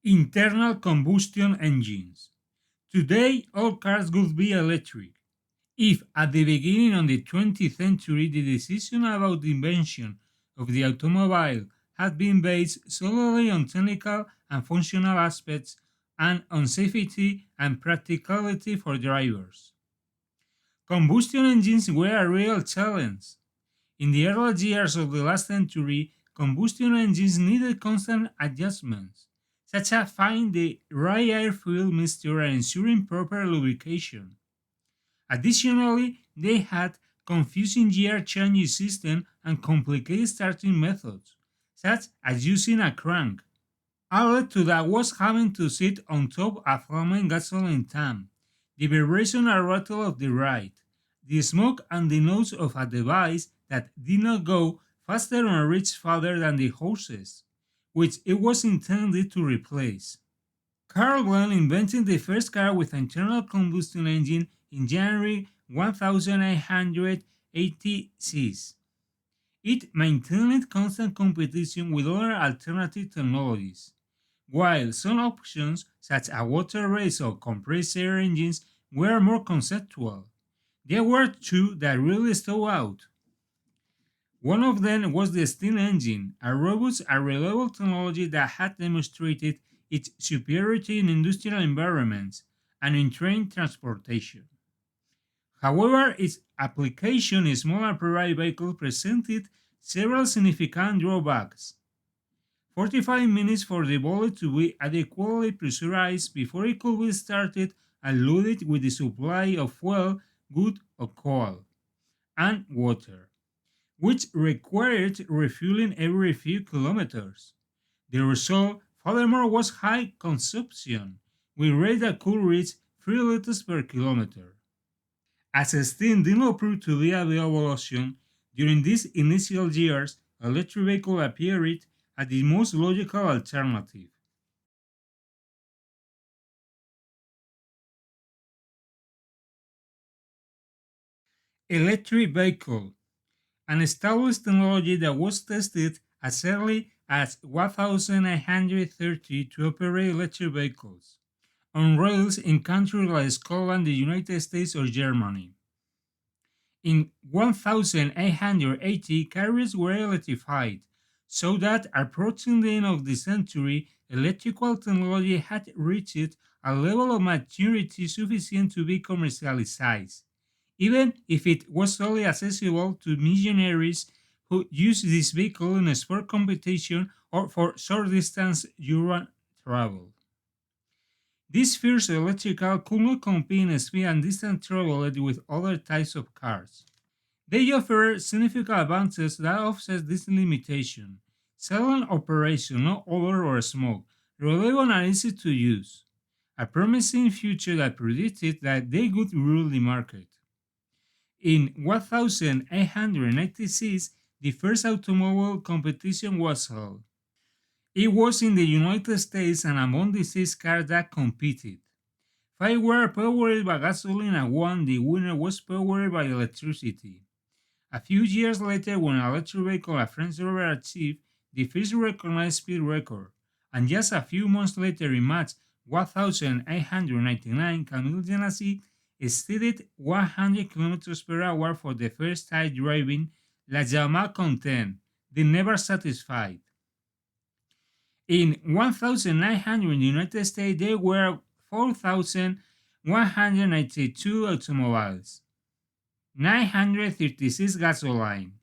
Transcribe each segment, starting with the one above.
Internal combustion engines. Today, all cars would be electric. If at the beginning of the 20th century the decision about the invention of the automobile had been based solely on technical and functional aspects and on safety and practicality for drivers, combustion engines were a real challenge. In the early years of the last century, combustion engines needed constant adjustments, such as finding the right air-fuel mixture and ensuring proper lubrication. Additionally, they had confusing gear changing system and complicated starting methods, such as using a crank. Added to that was having to sit on top of a flaming gasoline tank, the vibration and rattle of the ride, the smoke and the noise of a device that did not go faster or reach farther than the horses, which it was intended to replace. Carl Glenn invented the first car with an internal combustion engine in January 1886. It maintained constant competition with other alternative technologies, while some options, such as water race or compressed air engines, were more conceptual. There were two that really stood out. One of them was the steam engine, a robust and reliable technology that had demonstrated its superiority in industrial environments and in train transportation. However, its application in smaller private vehicles presented several significant drawbacks. 45 minutes for the bullet to be adequately pressurized before it could be started and loaded with the supply of fuel, wood or coal, and water, which required refueling every few kilometers. The result, furthermore, was high consumption, with rates that could reach 3 liters per kilometer. As steam did not prove to be a viable option, during these initial years, electric vehicles appeared as the most logical alternative. Electric vehicle, an established technology that was tested as early as 1930 to operate electric vehicles on rails in countries like Scotland, the United States, or Germany. In 1880, carriers were electrified, so that approaching the end of the century, electrical technology had reached a level of maturity sufficient to be commercialized, even if it was only accessible to missionaries who used this vehicle in sport competition or for short distance urban travel. These first electrical could not compete in speed and distance travel with other types of cars. They offer significant advances that offset this limitation. Silent operation, no odor or smoke, reliable and easy to use. A promising future that predicted that they would rule the market. In 1896, the first automobile competition was held. It was in the United States, and among the six cars that competed, five were powered by gasoline and one, the winner, was powered by electricity. A few years later, when an electric vehicle at French River achieved the first recognized speed record, and just a few months later in March 1899, Camille Ganassi exceeded 100 kilometers per hour for the first time driving La Yamaha Content, they never satisfied. In 1900 in the United States, there were 4,192 automobiles, 936 gasoline,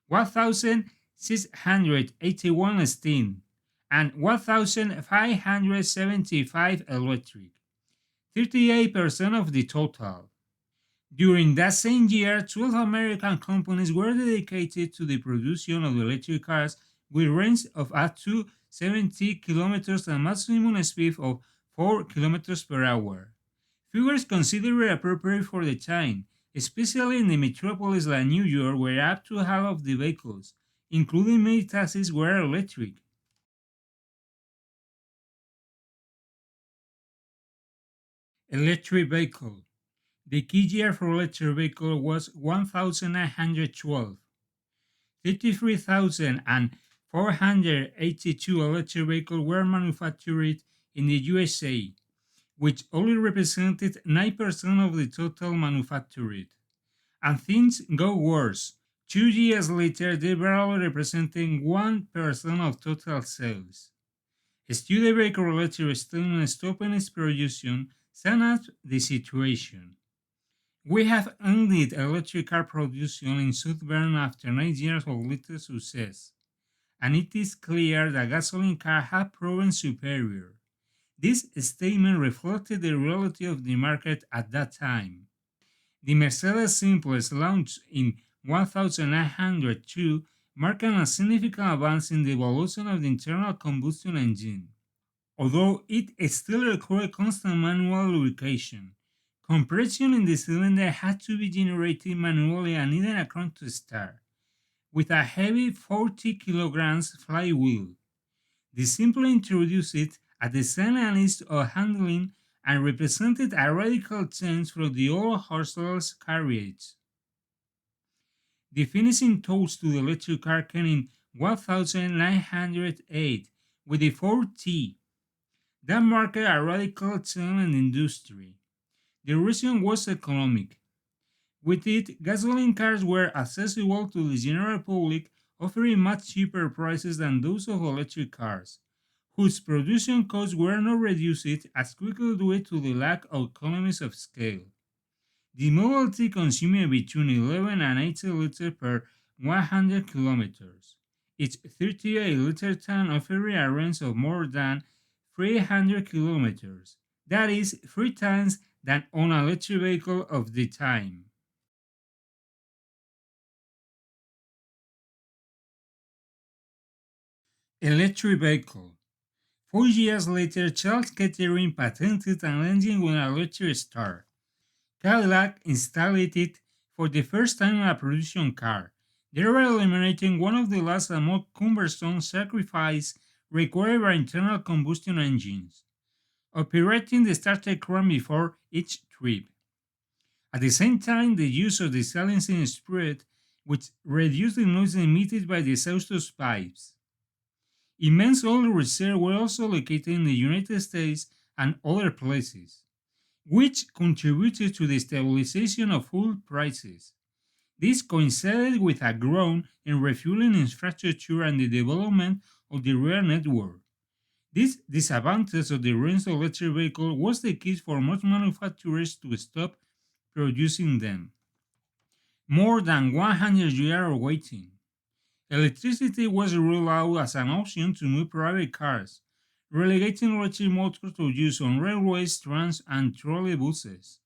1,681 steam, and 1,575 electric, 38% of the total. During that same year, 12 American companies were dedicated to the production of electric cars with range of up to 70 kilometers and maximum speed of 4 kilometers per hour. Figures considered appropriate for the time, especially in the metropolis like New York, where up to half of the vehicles, including many taxis, were electric. Electric vehicle. The key year for electric vehicle was 1912. 33,482 electric vehicles were manufactured in the USA, which only represented 9% of the total manufactured. And things go worse. 2 years later, they barely representing 1% of total sales. Studebaker Electric Steel stopping its production summed up the situation. We have ended electric car production in Southern after 9 years of little success, and it is clear that gasoline cars have proven superior. This statement reflected the reality of the market at that time. The Mercedes Simplex launched in 1902, marking a significant advance in the evolution of the internal combustion engine. Although it still required constant manual lubrication, compression in the cylinder had to be generated manually and needed a crank to start, with a heavy 40 kilograms flywheel. They simply introduced it at the design and ease of handling and represented a radical change from the old horseless carriage. The finishing touch to the electric car came in 1908 with the 4T. That marked a radical change in the industry. The reason was economic. With it, gasoline cars were accessible to the general public, offering much cheaper prices than those of electric cars, whose production costs were not reduced as quickly due to the lack of economies of scale. The Model T consumed between 11 and 80 liters per 100 kilometers. Its 38-liter tank offered a range of more than 300 kilometers. That is 3 times than on an electric vehicle of the time. Electric vehicle. 4 years later, Charles Kettering patented an engine with an electric start. Cadillac installed it for the first time in a production car, thereby eliminating one of the last and most cumbersome sacrifices required by internal combustion engines, operating the starter crank before each trip. At the same time, the use of the silencing spread, which reduced the noise emitted by the exhaust pipes. Immense oil reserves were also located in the United States and other places, which contributed to the stabilization of fuel prices. This coincided with a growth in refueling infrastructure and the development of the rail network. This disadvantage of the range of electric vehicles was the key for most manufacturers to stop producing them. More than 100 years of waiting. Electricity was ruled out as an option to move private cars, relegating electric motors to use on railways, trams, and trolleybuses.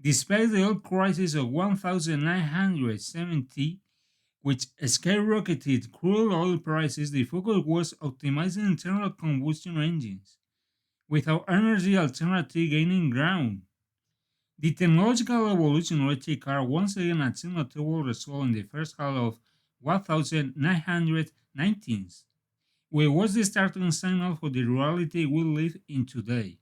Despite the oil crisis of 1970, which skyrocketed crude oil prices, the focus was optimizing internal combustion engines, without energy alternative gaining ground. The technological evolution of electric cars once again achieved notable results in the first half of 1990s, which was the starting signal for the reality we live in today.